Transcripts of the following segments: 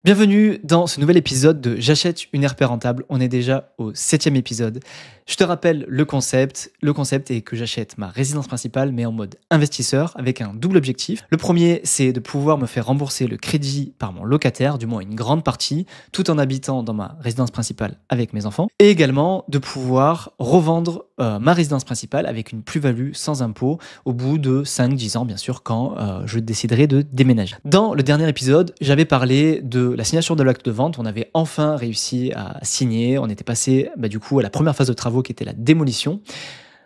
Bienvenue dans ce nouvel épisode de J'achète une RP rentable. On est déjà au 7e épisode. Je te rappelle le concept. Le concept est que j'achète ma résidence principale, mais en mode investisseur, avec un double objectif. Le premier, c'est de pouvoir me faire rembourser le crédit par mon locataire, du moins une grande partie, tout en habitant dans ma résidence principale avec mes enfants. Et également de pouvoir revendre ma résidence principale avec une plus-value sans impôt au bout de 5-10 ans, bien sûr, quand je déciderai de déménager. Dans le dernier épisode, j'avais parlé de la signature de l'acte de vente. On avait enfin réussi à signer. On était passé du coup à la première phase de travaux qui était la démolition.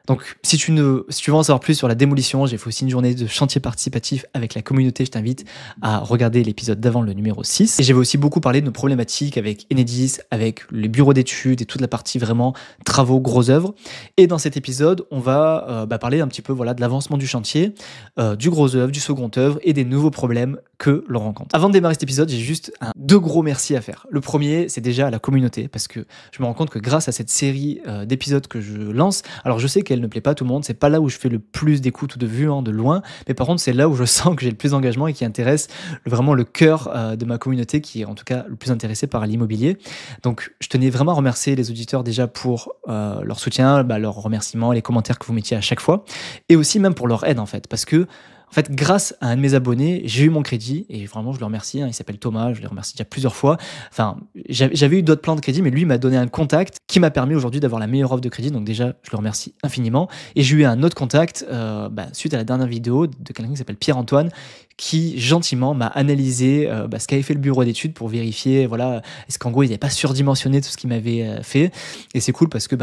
Donc, si tu veux en savoir plus sur la démolition, j'ai fait aussi une journée de chantier participatif avec la communauté. Je t'invite à regarder l'épisode d'avant, le numéro 6. Et j'avais aussi beaucoup parlé de nos problématiques avec Enedis, avec les bureaux d'études et toute la partie vraiment travaux, gros œuvres. Et dans cet épisode, on va parler un petit peu de l'avancement du chantier, du gros œuvre, du second œuvre et des nouveaux problèmes que l'on rencontre. Avant de démarrer cet épisode, j'ai juste deux gros merci à faire. Le premier, c'est déjà à la communauté, parce que je me rends compte que grâce à cette série d'épisodes que je lance, alors je sais qu'elle ne plaît pas à tout le monde, c'est pas là où je fais le plus d'écoute ou de vues, de loin, mais par contre c'est là où je sens que j'ai le plus d'engagement et qui intéresse vraiment le cœur de ma communauté, qui est en tout cas le plus intéressé par l'immobilier. Donc je tenais vraiment à remercier les auditeurs déjà pour leur soutien, leurs remerciements, les commentaires que vous mettiez à chaque fois, et aussi même pour leur aide en fait, parce que en fait, grâce à un de mes abonnés, j'ai eu mon crédit et vraiment je le remercie. Il s'appelle Thomas, je le remercie déjà plusieurs fois. Enfin, j'avais eu d'autres plans de crédit, mais lui m'a donné un contact qui m'a permis aujourd'hui d'avoir la meilleure offre de crédit. Donc déjà, je le remercie infiniment. Et j'ai eu un autre contact suite à la dernière vidéo de quelqu'un qui s'appelle Pierre-Antoine, qui gentiment m'a analysé ce qu'avait fait le bureau d'études pour vérifier, est-ce qu'en gros il n'avait pas surdimensionné tout ce qu'il m'avait fait. Et c'est cool parce que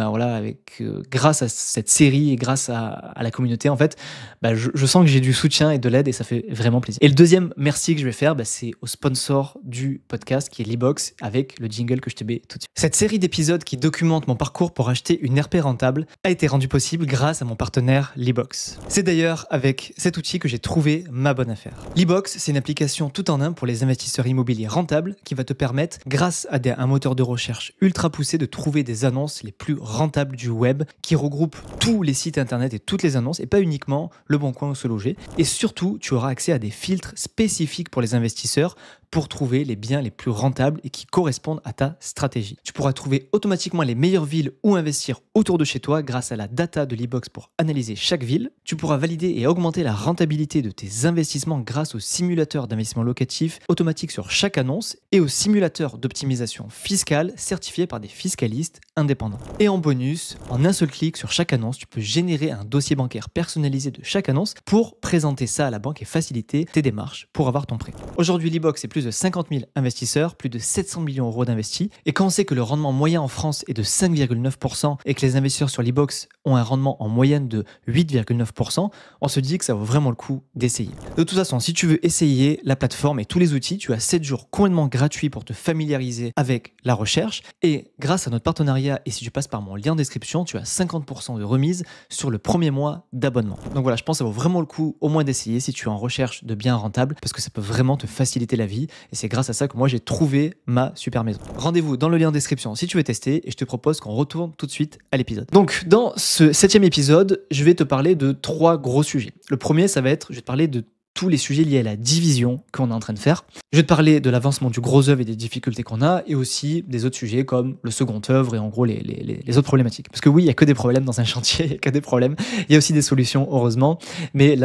grâce à cette série et grâce à la communauté, en fait, je sens que j'ai du soutien et de l'aide et ça fait vraiment plaisir. Et le deuxième merci que je vais faire, c'est au sponsor du podcast qui est Libox, avec le jingle que je te mets tout de suite. Cette série d'épisodes qui documente mon parcours pour acheter une RP rentable a été rendue possible grâce à mon partenaire Libox. C'est d'ailleurs avec cet outil que j'ai trouvé ma bonne affaire. Libox, c'est une application tout en un pour les investisseurs immobiliers rentables qui va te permettre, grâce à un moteur de recherche ultra poussé, de trouver des annonces les plus rentables du web qui regroupe tous les sites internet et toutes les annonces et pas uniquement Le Bon Coin ou Se Loger. Et surtout, tu auras accès à des filtres spécifiques pour les investisseurs pour trouver les biens les plus rentables et qui correspondent à ta stratégie. Tu pourras trouver automatiquement les meilleures villes où investir autour de chez toi grâce à la data de Libox pour analyser chaque ville. Tu pourras valider et augmenter la rentabilité de tes investissements grâce au simulateur d'investissement locatif automatique sur chaque annonce et au simulateur d'optimisation fiscale certifié par des fiscalistes indépendants. Et en bonus, en un seul clic sur chaque annonce, tu peux générer un dossier bancaire personnalisé de chaque annonce pour présenter ça à la banque et faciliter tes démarches pour avoir ton prêt. Aujourd'hui, Libox, c'est plus de 50 000 investisseurs, plus de 700 millions d'euros d'investis. Et quand on sait que le rendement moyen en France est de 5,9% et que les investisseurs sur Libox ont un rendement en moyenne de 8,9%, on se dit que ça vaut vraiment le coup d'essayer. De toute façon, si tu veux essayer la plateforme et tous les outils, tu as 7 jours complètement gratuits pour te familiariser avec la recherche. Et grâce à notre partenariat, et si tu passes par mon lien en description, tu as 50% de remise sur le premier mois d'abonnement. Donc voilà, je pense que ça vaut vraiment le coup au moins d'essayer si tu es en recherche de biens rentables, parce que ça peut vraiment te faciliter la vie. Et c'est grâce à ça que moi j'ai trouvé ma super maison. Rendez-vous dans le lien en description si tu veux tester et je te propose qu'on retourne tout de suite à l'épisode. Donc dans ce 7e épisode, je vais te parler de 3 gros sujets. Le premier, je vais te parler de tous les sujets liés à la division qu'on est en train de faire. Je vais te parler de l'avancement du gros œuvre et des difficultés qu'on a, et aussi des autres sujets comme le second œuvre et en gros les autres problématiques. Parce que oui, il n'y a que des problèmes dans un chantier, il n'y a que des problèmes. Il y a aussi des solutions, heureusement, mais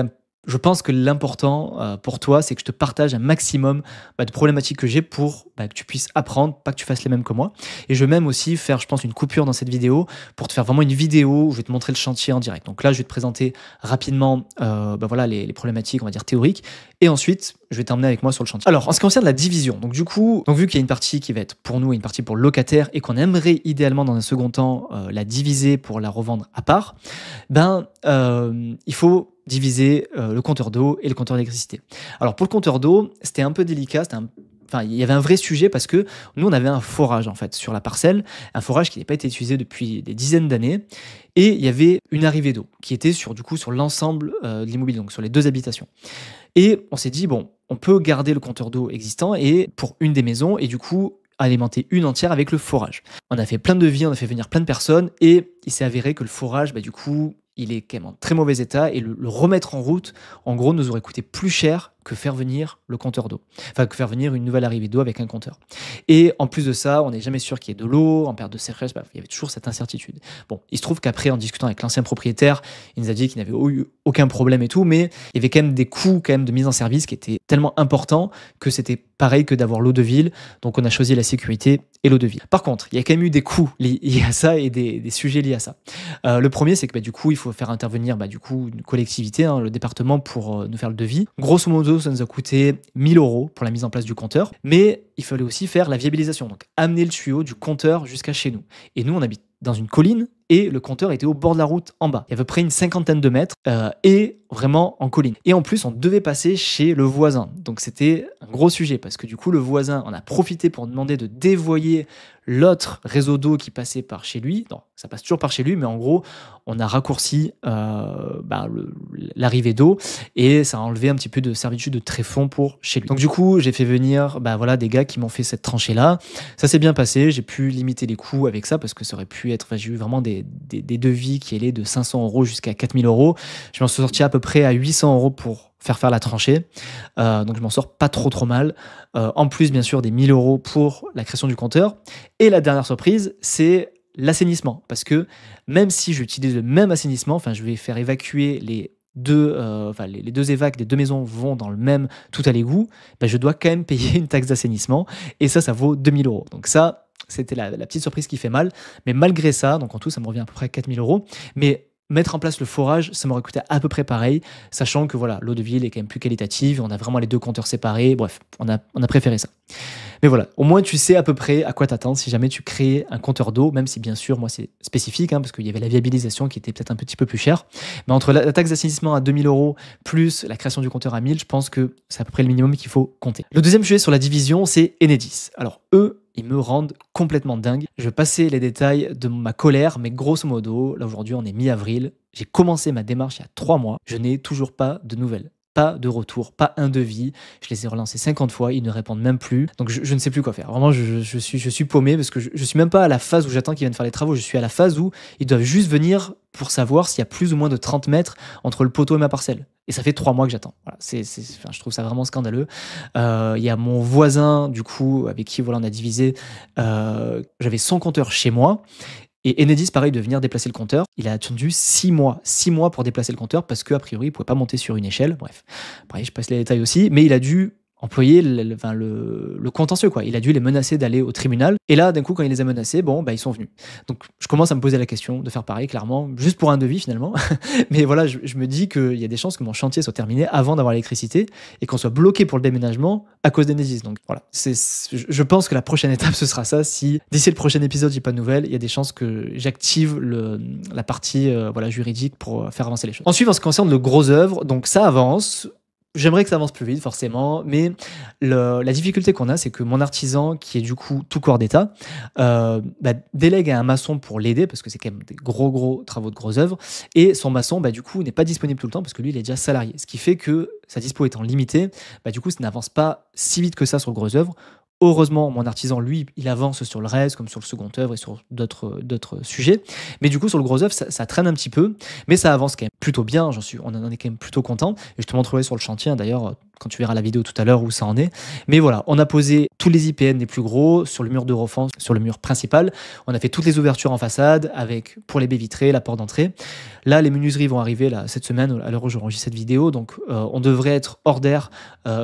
je pense que l'important pour toi, c'est que je te partage un maximum de problématiques que j'ai pour que tu puisses apprendre, pas que tu fasses les mêmes que moi. Et je vais même aussi faire, je pense, une coupure dans cette vidéo pour te faire vraiment une vidéo où je vais te montrer le chantier en direct. Donc là, je vais te présenter rapidement les problématiques, on va dire, théoriques. Et ensuite, je vais t'emmener avec moi sur le chantier. Alors, en ce qui concerne la division, donc vu qu'il y a une partie qui va être pour nous et une partie pour le locataire et qu'on aimerait idéalement dans un second temps la diviser pour la revendre à part, il faut diviser le compteur d'eau et le compteur d'électricité. Alors pour le compteur d'eau, c'était un peu délicat, il y avait un vrai sujet parce que nous on avait un forage en fait sur la parcelle, un forage qui n'a pas été utilisé depuis des dizaines d'années, et il y avait une arrivée d'eau qui était sur l'ensemble de l'immobilier, donc sur les 2 habitations. Et on s'est dit on peut garder le compteur d'eau existant et pour une des maisons et du coup alimenter une entière avec le forage. On a fait plein de devis, on a fait venir plein de personnes et il s'est avéré que le forage, il est quand même en très mauvais état et le remettre en route, en gros, nous aurait coûté plus cher que faire venir le compteur d'eau. Enfin, que faire venir une nouvelle arrivée d'eau avec un compteur. Et en plus de ça, on n'est jamais sûr qu'il y ait de l'eau, en période de sécheresse, bref, il y avait toujours cette incertitude. Bon, il se trouve qu'après, en discutant avec l'ancien propriétaire, il nous a dit qu'il n'avait eu aucun problème et tout, mais il y avait quand même des coûts quand même de mise en service qui étaient tellement importants que c'était pareil que d'avoir l'eau de ville. Donc on a choisi la sécurité et l'eau de ville. Par contre, il y a quand même eu des coûts liés à ça et des sujets liés à ça. Le premier, c'est que du coup, il faut faire intervenir du coup une collectivité, le département, pour nous faire le devis. Grosso modo, ça nous a coûté 1 000 € pour la mise en place du compteur, mais il fallait aussi faire la viabilisation, donc amener le tuyau du compteur jusqu'à chez nous. Et nous, on habite dans une colline et le compteur était au bord de la route en bas. Il y a à peu près une 50aine de mètres et vraiment en colline. Et en plus, on devait passer chez le voisin. Donc c'était un gros sujet parce que du coup, le voisin en a profité pour demander de dévoyer l'autre réseau d'eau qui passait par chez lui. Non, ça passe toujours par chez lui, mais en gros, on a raccourci l'arrivée d'eau et ça a enlevé un petit peu de servitude de tréfonds pour chez lui. Donc du coup, j'ai fait venir des gars qui m'ont fait cette tranchée-là. Ça s'est bien passé, j'ai pu limiter les coûts avec ça parce que ça aurait pu être... j'ai eu vraiment des devis qui allaient de 500 € jusqu'à 4000 €. Je m'en suis sorti à peu près à 800 € pour faire la tranchée. Donc je m'en sors pas trop mal. En plus, bien sûr, des 1000 € pour la création du compteur. Et la dernière surprise, c'est l'assainissement. Parce que même si j'utilise le même assainissement, je vais faire évacuer les deux évacs des deux maisons vont dans le même tout à l'égout, je dois quand même payer une taxe d'assainissement. Et ça vaut 2000 €. Donc ça, c'était la petite surprise qui fait mal. Mais malgré ça, donc en tout, ça me revient à peu près à 4000 €. Mais mettre en place le forage, ça m'aurait coûté à peu près pareil, sachant que l'eau de ville est quand même plus qualitative, on a vraiment les deux compteurs séparés, bref, on a préféré ça. Mais voilà, au moins tu sais à peu près à quoi t'attendre si jamais tu crées un compteur d'eau, même si bien sûr, moi c'est spécifique, parce qu'il y avait la viabilisation qui était peut-être un petit peu plus chère. Mais entre la taxe d'assainissement à 2000 € plus la création du compteur à 1000, je pense que c'est à peu près le minimum qu'il faut compter. Le deuxième sujet sur la division, c'est Enedis. Alors eux, ils me rendent complètement dingue. Je vais passer les détails de ma colère, mais grosso modo, là aujourd'hui on est mi-avril, j'ai commencé ma démarche il y a 3 mois, je n'ai toujours pas de nouvelles. Pas de retour, pas un devis. Je les ai relancés 50 fois, ils ne répondent même plus. Donc je ne sais plus quoi faire. Vraiment, je suis paumé parce que je suis même pas à la phase où j'attends qu'ils viennent faire les travaux. Je suis à la phase où ils doivent juste venir pour savoir s'il y a plus ou moins de 30 mètres entre le poteau et ma parcelle. Et ça fait 3 mois que j'attends. Voilà, je trouve ça vraiment scandaleux. Il y a mon voisin, du coup, avec qui on a divisé. J'avais son compteur chez moi. Et Enedis, pareil, de venir déplacer le compteur. Il a attendu 6 mois. 6 mois pour déplacer le compteur parce qu'a priori, il ne pouvait pas monter sur une échelle. Bref, pareil, je passe les détails aussi. Mais il a dû employer le contentieux, quoi. Il a dû les menacer d'aller au tribunal. Et là, d'un coup, quand il les a menacés, ils sont venus. Donc, je commence à me poser la question de faire pareil, clairement, juste pour un devis, finalement. Mais voilà, je me dis qu'il y a des chances que mon chantier soit terminé avant d'avoir l'électricité et qu'on soit bloqué pour le déménagement à cause d'Enedis. Donc, voilà. Je pense que la prochaine étape, ce sera ça. Si d'ici le prochain épisode, j'ai pas de nouvelles, il y a des chances que j'active la partie juridique pour faire avancer les choses. Ensuite, en ce qui concerne le gros œuvre, donc ça avance. J'aimerais que ça avance plus vite, forcément, mais la difficulté qu'on a, c'est que mon artisan, qui est du coup tout corps d'état, délègue à un maçon pour l'aider, parce que c'est quand même des gros travaux de gros œuvres, et son maçon, du coup, n'est pas disponible tout le temps, parce que lui, il est déjà salarié. Ce qui fait que sa dispo étant limitée, du coup, ça n'avance pas si vite que ça sur gros œuvres. Heureusement, mon artisan, lui, il avance sur le reste, comme sur le second œuvre et sur d'autres sujets. Mais du coup, sur le gros œuvre, ça traîne un petit peu, mais ça avance quand même plutôt bien. On en est quand même plutôt content. Et je te montrerai sur le chantier, d'ailleurs, quand tu verras la vidéo tout à l'heure où ça en est. Mais voilà, on a posé tous les IPN les plus gros sur le mur de refend, sur le mur principal. On a fait toutes les ouvertures en façade, avec pour les baies vitrées, la porte d'entrée. Là, les menuiseries vont arriver cette semaine, à l'heure où j'enregistre cette vidéo. Donc, on devrait être hors d'air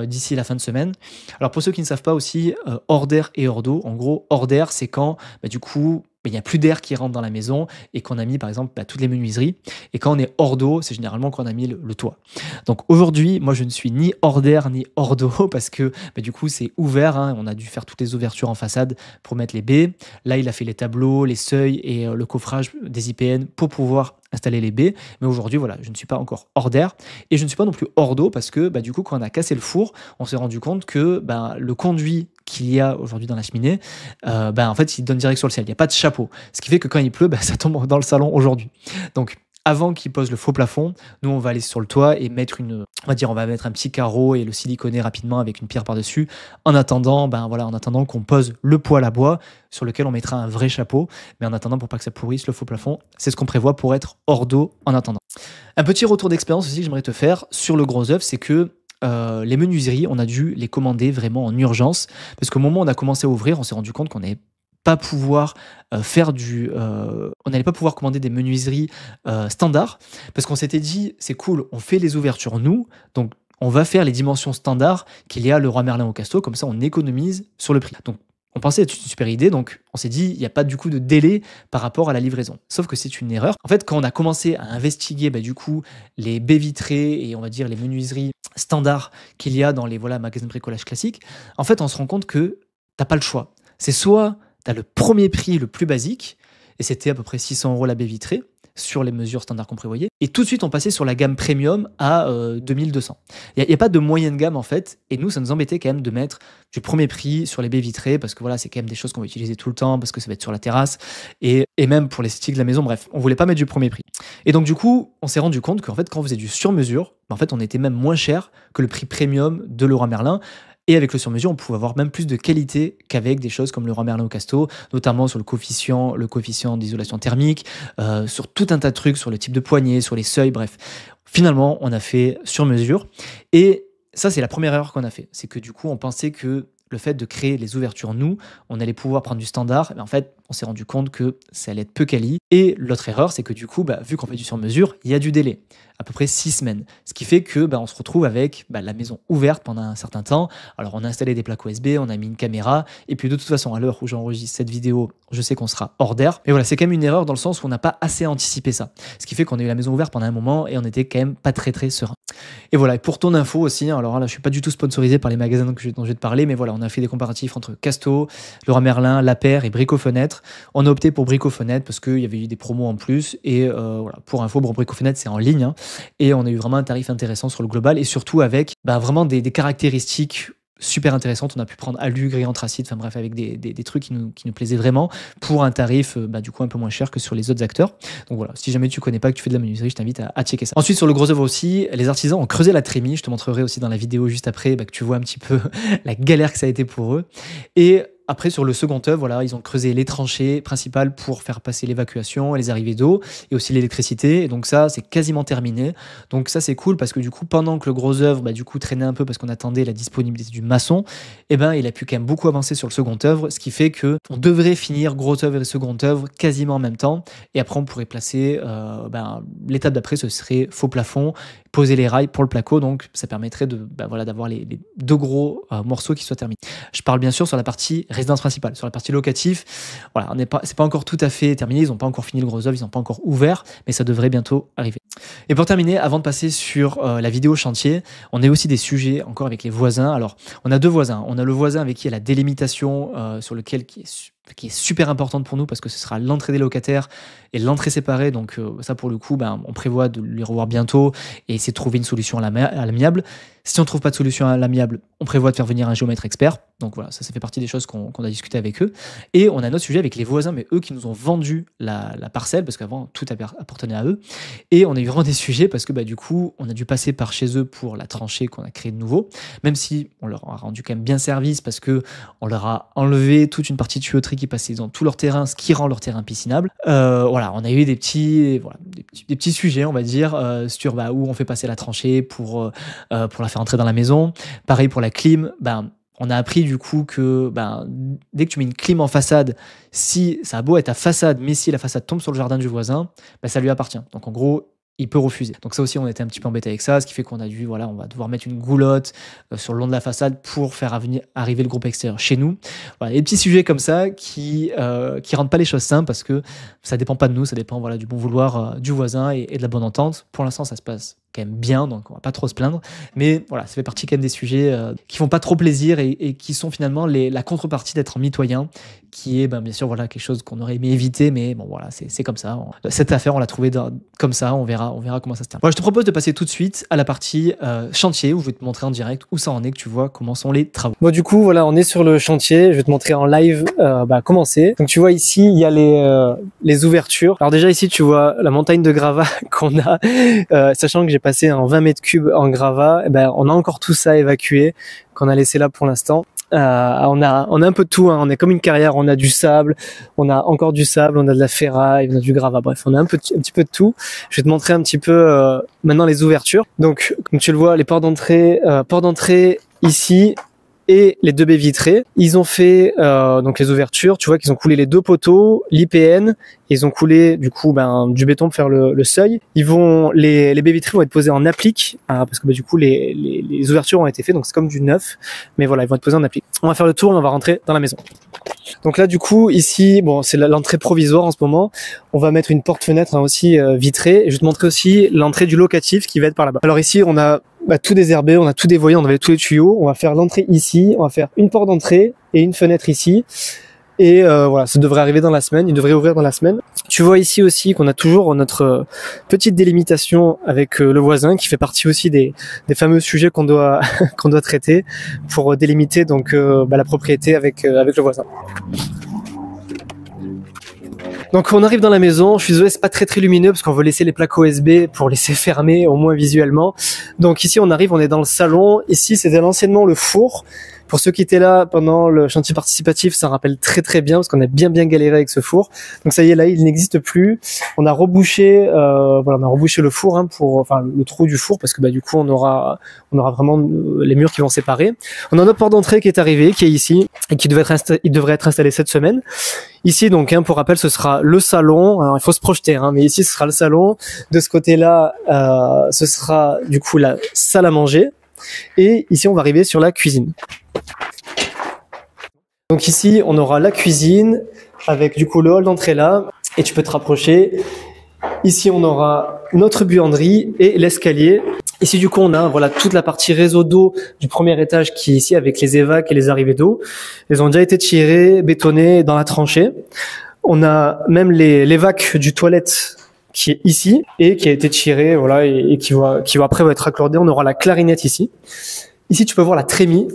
d'ici la fin de semaine. Alors, pour ceux qui ne savent pas aussi, hors d'air et hors d'eau. En gros, hors d'air, c'est quand, du coup, il n'y a plus d'air qui rentre dans la maison et qu'on a mis, par exemple, toutes les menuiseries. Et quand on est hors d'eau, c'est généralement quand on a mis le toit. Donc aujourd'hui, moi, je ne suis ni hors d'air ni hors d'eau parce que du coup, c'est ouvert. On a dû faire toutes les ouvertures en façade pour mettre les baies. Là, il a fait les tableaux, les seuils et le coffrage des IPN pour pouvoir installer les baies. Mais aujourd'hui, voilà, je ne suis pas encore hors d'air et je ne suis pas non plus hors d'eau parce que du coup, quand on a cassé le four, on s'est rendu compte que le conduit qu'il y a aujourd'hui dans la cheminée, en fait, il donne direct sur le ciel. Il n'y a pas de chapeau. Ce qui fait que quand il pleut, ça tombe dans le salon aujourd'hui. Donc, avant qu'il pose le faux plafond, nous, on va aller sur le toit et mettre on va mettre un petit carreau et le siliconer rapidement avec une pierre par-dessus. En attendant, qu'on pose le poêle à bois sur lequel on mettra un vrai chapeau. Mais en attendant, pour pas que ça pourrisse, le faux plafond, c'est ce qu'on prévoit pour être hors d'eau en attendant. Un petit retour d'expérience aussi que j'aimerais te faire sur le gros œuvre, c'est que les menuiseries, on a dû les commander vraiment en urgence parce qu'au moment où on a commencé à ouvrir, on s'est rendu compte qu'on n'allait pas pouvoir on n'allait pas pouvoir commander des menuiseries standards parce qu'on s'était dit c'est cool, on fait les ouvertures nous, donc on va faire les dimensions standards qu'il y a le Roi Merlin au Casto, comme ça on économise sur le prix. Donc on pensait être une super idée, donc on s'est dit, il n'y a pas du coup de délai par rapport à la livraison. Sauf que c'est une erreur. En fait, quand on a commencé à investiguer du coup les baies vitrées et on va dire les menuiseries standards qu'il y a dans les magasins de bricolage classiques, en fait, on se rend compte que t'as pas le choix. C'est soit tu as le premier prix le plus basique, et c'était à peu près 600 € la baie vitrée, sur les mesures standards qu'on prévoyait. Et tout de suite, on passait sur la gamme premium à 2200. Il n'y a pas de moyenne gamme en fait. Et nous, ça nous embêtait quand même de mettre du premier prix sur les baies vitrées parce que c'est quand même des choses qu'on va utiliser tout le temps parce que ça va être sur la terrasse et même pour l'esthétique de la maison. Bref, on voulait pas mettre du premier prix. Et donc du coup, on s'est rendu compte qu'en fait, quand on faisait du sur-mesure, en fait, on était même moins cher que le prix premium de Leroy Merlin. Et avec le sur-mesure, on pouvait avoir même plus de qualité qu'avec des choses comme le Roi Merlin au Casto, notamment sur le coefficient d'isolation thermique, sur tout un tas de trucs, sur le type de poignée, sur les seuils, bref. Finalement, on a fait sur-mesure. Et ça, c'est la première erreur qu'on a fait. C'est que du coup, on pensait que le fait de créer les ouvertures, nous, on allait pouvoir prendre du standard. Mais en fait, on s'est rendu compte que ça allait être peu quali. Et l'autre erreur, c'est que du coup, vu qu'on fait du sur-mesure, il y a du délai, à peu près 6 semaines. Ce qui fait que on se retrouve avec la maison ouverte pendant un certain temps. Alors, on a installé des plaques USB, on a mis une caméra. Et puis, de toute façon, à l'heure où j'enregistre cette vidéo, je sais qu'on sera hors d'air. Mais voilà, c'est quand même une erreur dans le sens où on n'a pas assez anticipé ça. Ce qui fait qu'on a eu la maison ouverte pendant un moment et on était quand même pas très, très serein. Et voilà, et pour ton info aussi, alors là, je suis pas du tout sponsorisé par les magasins dont je vais te parler, mais voilà, on a fait des comparatifs entre Casto, Leroy Merlin, La Paire et Brico Fenêtre. On a opté pour Brico Fenêtre parce qu'il y avait eu des promos en plus. Et voilà, pour info, Brico Fenêtre, c'est en ligne. Hein, et on a eu vraiment un tarif intéressant sur le global et surtout avec vraiment des caractéristiques super intéressantes. On a pu prendre alu, gris anthracite, enfin bref, avec des trucs qui nous plaisaient vraiment pour un tarif du coup un peu moins cher que sur les autres acteurs. Donc voilà, si jamais tu connais pas, que tu fais de la menuiserie, je t'invite à checker ça. Ensuite, sur le gros œuvre aussi, les artisans ont creusé la trémie. Je te montrerai aussi dans la vidéo juste après que tu vois un petit peu la galère que ça a été pour eux. Et après, sur le second œuvre, ils ont creusé les tranchées principales pour faire passer l'évacuation et les arrivées d'eau et aussi l'électricité. Et donc ça, c'est quasiment terminé. Donc ça, c'est cool parce que du coup, pendant que le gros œuvre traînait un peu parce qu'on attendait la disponibilité du maçon, il a pu quand même beaucoup avancer sur le second œuvre, ce qui fait que on devrait finir gros œuvre et second œuvre quasiment en même temps. Et après, on pourrait placer l'étape d'après, ce serait faux plafond, poser les rails pour le placo. Donc ça permettrait d'avoir les deux gros morceaux qui soient terminés. Je parle bien sûr sur la partie résidence principale. Sur la partie locatif, c'est pas encore tout à fait terminé, ils n'ont pas encore fini le gros œuvre, ils n'ont pas encore ouvert, mais ça devrait bientôt arriver. Et pour terminer, avant de passer sur la vidéo chantier, on a aussi des sujets encore avec les voisins. Alors, on a deux voisins. On a le voisin avec qui il y a la délimitation sur lequel qui est super importante pour nous parce que ce sera l'entrée des locataires et l'entrée séparée. Donc ça, pour le coup, on prévoit de les revoir bientôt et essayer de trouver une solution à l'amiable. Si on ne trouve pas de solution à l'amiable, on prévoit de faire venir un géomètre expert. Donc voilà, ça fait partie des choses qu'on a discuté avec eux. Et on a un autre sujet avec les voisins, mais eux qui nous ont vendu la parcelle, parce qu'avant, tout appartenait à eux. Et on a eu vraiment des sujets parce que du coup, on a dû passer par chez eux pour la tranchée qu'on a créée de nouveau, même si on leur a rendu quand même bien service parce qu'on leur a enlevé toute une partie de tuyauterie qui passait dans tout leur terrain, ce qui rend leur terrain piscinable. Voilà, on a eu des petits sujets, on va dire, sur où on fait passer la tranchée pour la faire entrer dans la maison. Pareil pour la clim, on a appris du coup que dès que tu mets une clim en façade, si ça a beau être à façade, mais si la façade tombe sur le jardin du voisin, ça lui appartient. Donc en gros, il peut refuser. Donc ça aussi, on était un petit peu embêté avec ça, ce qui fait qu'on a dû, on va devoir mettre une goulotte sur le long de la façade pour faire arriver le groupe extérieur chez nous. Voilà, des petits sujets comme ça qui rendent pas les choses simples parce que ça dépend pas de nous, ça dépend du bon vouloir du voisin et de la bonne entente. Pour l'instant, ça se passe quand même bien, donc on va pas trop se plaindre. Mais voilà, ça fait partie quand même des sujets qui font pas trop plaisir et qui sont finalement la contrepartie d'être en mitoyen, qui est bien sûr quelque chose qu'on aurait aimé éviter, mais bon voilà, c'est comme ça. Cette affaire, on l'a trouvée comme ça, on verra comment ça se termine. Voilà, je te propose de passer tout de suite à la partie chantier, où je vais te montrer en direct où ça en est, que tu vois comment sont les travaux. Bon, du coup, voilà, on est sur le chantier, je vais te montrer en live comment c'est. Donc tu vois ici, il y a les ouvertures. Alors déjà ici, tu vois la montagne de gravats qu'on a, sachant que j'ai passé en 20 mètres cubes en gravats, on a encore tout ça à évacuer, qu'on a laissé là pour l'instant. On a un peu de tout, hein. On est comme une carrière, on a du sable, on a encore du sable, on a de la ferraille, on a du gravat, bref, on a un petit peu de tout. Je vais te montrer un petit peu maintenant les ouvertures. Donc, comme tu le vois, les portes d'entrée ici, et les deux baies vitrées. Ils ont fait donc les ouvertures, tu vois qu'ils ont coulé les deux poteaux, l'IPN, ils ont coulé du coup du béton pour faire le seuil. Les baies vitrées vont être posées en applique parce que du coup les ouvertures ont été faites, donc c'est comme du neuf, mais voilà, ils vont être posés en applique. On va faire le tour et on va rentrer dans la maison. Donc là du coup ici, bon, c'est l'entrée provisoire en ce moment. On va mettre une porte-fenêtre aussi vitrée, et je vais te montrer aussi l'entrée du locatif qui va être par là-bas. Alors ici on a tout désherbé, on a tout dévoyé, on avait tous les tuyaux. On va faire l'entrée ici, on va faire une porte d'entrée et une fenêtre ici. Et voilà, ça devrait arriver dans la semaine, il devrait ouvrir dans la semaine. Tu vois ici aussi qu'on a toujours notre petite délimitation avec le voisin, qui fait partie aussi des fameux sujets qu'on doit qu'on doit traiter pour délimiter donc la propriété avec le voisin. Donc on arrive dans la maison, je suis désolé, c'est pas très lumineux parce qu'on veut laisser les plaques OSB pour laisser fermer au moins visuellement. Donc ici on arrive, on est dans le salon. Ici c'était anciennement le four. Pour ceux qui étaient là pendant le chantier participatif, ça rappelle très bien parce qu'on a bien galéré avec ce four. Donc ça y est, là il n'existe plus. On a rebouché, on a rebouché le four le trou du four parce que du coup on aura vraiment les murs qui vont séparer. On a notre porte d'entrée qui est arrivée, qui est ici et qui devrait être installé cette semaine. Ici donc pour rappel, ce sera le salon. Alors il faut se projeter, mais ici ce sera le salon. De ce côté-là, ce sera du coup la salle à manger. Et ici on va arriver sur la cuisine. Donc ici on aura la cuisine avec du coup le hall d'entrée là, et tu peux te rapprocher. Ici on aura notre buanderie et l'escalier. Ici du coup on a toute la partie réseau d'eau du premier étage qui est ici avec les évacs et les arrivées d'eau. Elles ont déjà été tirées, bétonnées dans la tranchée. On a même l'évac du toilette qui est ici et qui a été tiré et qui va après être raccordé. On aura la clarinette ici. Ici tu peux voir la trémie.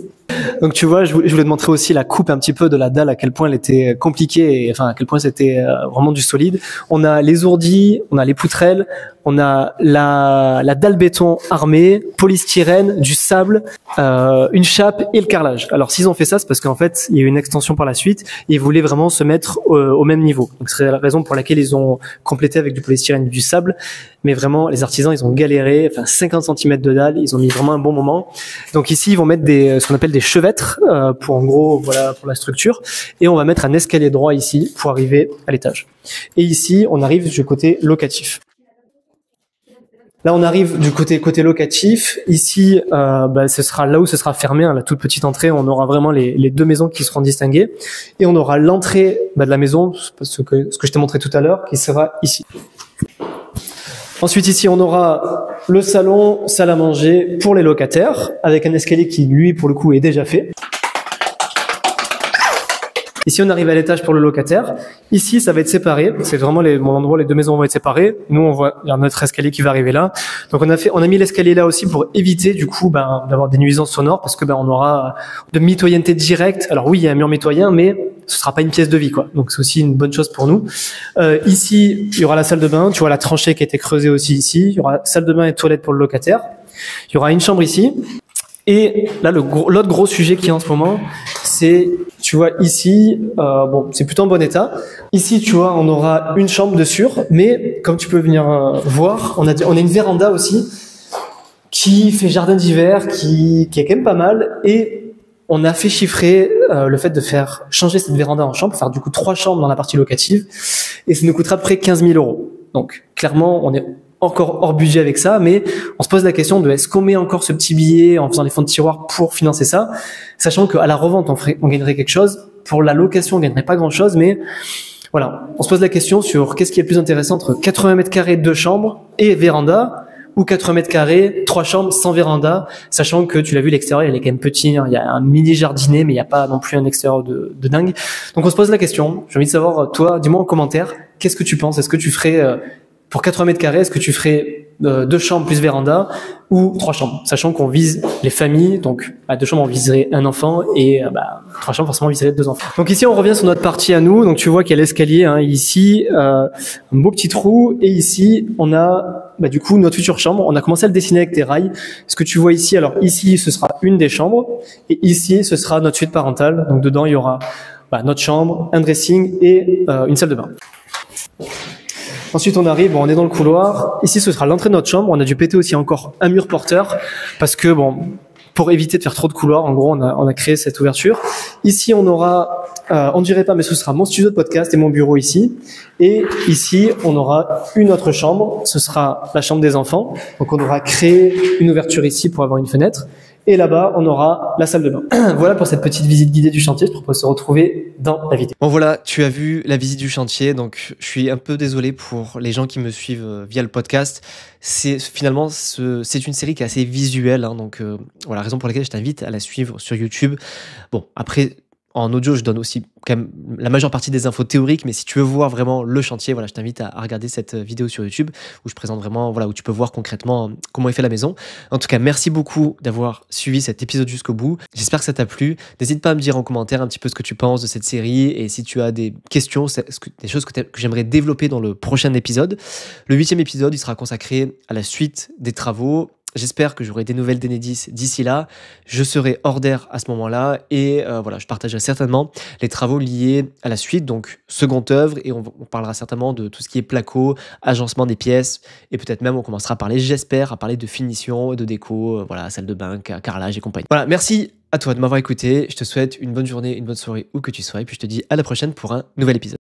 Donc tu vois, je voulais te montrer aussi la coupe un petit peu de la dalle, à quel point elle était compliquée et à quel point c'était vraiment du solide. On a les ourdis, on a les poutrelles, on a la dalle béton armée, polystyrène, du sable, une chape et le carrelage. Alors s'ils ont fait ça, c'est parce qu'en fait il y a eu une extension par la suite et ils voulaient vraiment se mettre au même niveau. Donc c'est la raison pour laquelle ils ont complété avec du polystyrène et du sable. Mais vraiment les artisans ils ont galéré, 50 cm de dalle, ils ont mis vraiment un bon moment. Donc ici ils vont mettre ce qu'on appelle des chevêtres pour la structure, et on va mettre un escalier droit ici pour arriver à l'étage. Et ici on arrive du côté locatif. Là on arrive du côté locatif. Ici ce sera là où ce sera fermé, la toute petite entrée. On aura vraiment les deux maisons qui seront distinguées, et on aura l'entrée de la maison, ce que je t'ai montré tout à l'heure, qui sera ici. Ensuite, ici, on aura le salon, salle à manger pour les locataires, avec un escalier qui, lui, pour le coup, est déjà fait. Ici, on arrive à l'étage pour le locataire. Ici, ça va être séparé. C'est vraiment mon endroit, les deux maisons vont être séparées. Nous, on voit, il y a notre escalier qui va arriver là. Donc, on a mis l'escalier là aussi pour éviter, du coup, d'avoir des nuisances sonores, parce que, on aura de mitoyenneté directe. Alors oui, il y a un mur mitoyen, mais ce sera pas une pièce de vie, quoi. Donc, c'est aussi une bonne chose pour nous. Ici, il y aura la salle de bain. Tu vois la tranchée qui a été creusée aussi ici. Il y aura salle de bain et toilette pour le locataire. Il y aura une chambre ici. Et là, l'autre gros sujet qui est en ce moment, c'est, tu vois, ici, c'est plutôt en bon état. Ici, tu vois, on aura une chambre de sûr, mais comme tu peux venir voir, on a une véranda aussi qui fait jardin d'hiver, qui est quand même pas mal, et on a fait chiffrer le fait de faire changer cette véranda en chambre, faire du coup 3 chambres dans la partie locative, et ça nous coûtera à peu près 15 000 €. Donc, clairement, on est encore hors budget avec ça, mais on se pose la question de est-ce qu'on met encore ce petit billet en faisant les fonds de tiroir pour financer ça, sachant qu'à la revente on gagnerait quelque chose, pour la location on gagnerait pas grand chose, mais voilà, on se pose la question sur qu'est-ce qui est le plus intéressant entre 80 mètres carrés 2 chambres et véranda, ou 80 mètres carrés 3 chambres sans véranda, sachant que tu l'as vu, l'extérieur il est quand même petit, il y a un mini jardinet, mais il n'y a pas non plus un extérieur de dingue. Donc on se pose la question, j'ai envie de savoir, toi, dis-moi en commentaire, qu'est-ce que tu penses, est-ce que tu ferais pour 80 mètres carrés, est-ce que tu ferais 2 chambres plus véranda ou 3 chambres, sachant qu'on vise les familles, donc à 2 chambres on viserait un enfant et 3 chambres forcément on viserait 2 enfants. Donc ici on revient sur notre partie à nous, donc tu vois qu'il y a l'escalier ici, un beau petit trou, et ici on a du coup, notre future chambre, on a commencé à le dessiner avec des rails. Ce que tu vois ici, alors ici, ce sera une des chambres, et ici, ce sera notre suite parentale. Donc dedans, il y aura notre chambre, un dressing et une salle de bain. Ensuite, on arrive, on est dans le couloir. Ici, ce sera l'entrée de notre chambre. On a dû péter aussi encore un mur porteur parce que, pour éviter de faire trop de couloirs, en gros, on a créé cette ouverture. Ici, on aura, on dirait pas, mais ce sera mon studio de podcast et mon bureau ici. Et ici, on aura une autre chambre. Ce sera la chambre des enfants. Donc, on aura créé une ouverture ici pour avoir une fenêtre. Et là-bas, on aura la salle de bain. Voilà pour cette petite visite guidée du chantier. Je te propose de se retrouver dans la vidéo. Bon voilà, tu as vu la visite du chantier, donc je suis un peu désolé pour les gens qui me suivent via le podcast. C'est une série qui est assez visuelle, hein, donc voilà, raison pour laquelle je t'invite à la suivre sur YouTube. Bon, après, en audio, je donne aussi quand même la majeure partie des infos théoriques, mais si tu veux voir vraiment le chantier, voilà, je t'invite à regarder cette vidéo sur YouTube où je présente vraiment, voilà, où tu peux voir concrètement comment est fait la maison. En tout cas, merci beaucoup d'avoir suivi cet épisode jusqu'au bout. J'espère que ça t'a plu. N'hésite pas à me dire en commentaire un petit peu ce que tu penses de cette série et si tu as des questions, des choses que j'aimerais développer dans le prochain épisode. Le 8e épisode, il sera consacré à la suite des travaux. J'espère que j'aurai des nouvelles d'Enedis d'ici là. Je serai hors d'air à ce moment-là et voilà, je partagerai certainement les travaux liés à la suite, donc seconde œuvre, et on parlera certainement de tout ce qui est placo, agencement des pièces, et peut-être même on commencera à parler, j'espère, à parler de finition, de déco, voilà, salle de bain, carrelage et compagnie. Voilà, merci à toi de m'avoir écouté. Je te souhaite une bonne journée, une bonne soirée où que tu sois, et puis je te dis à la prochaine pour un nouvel épisode.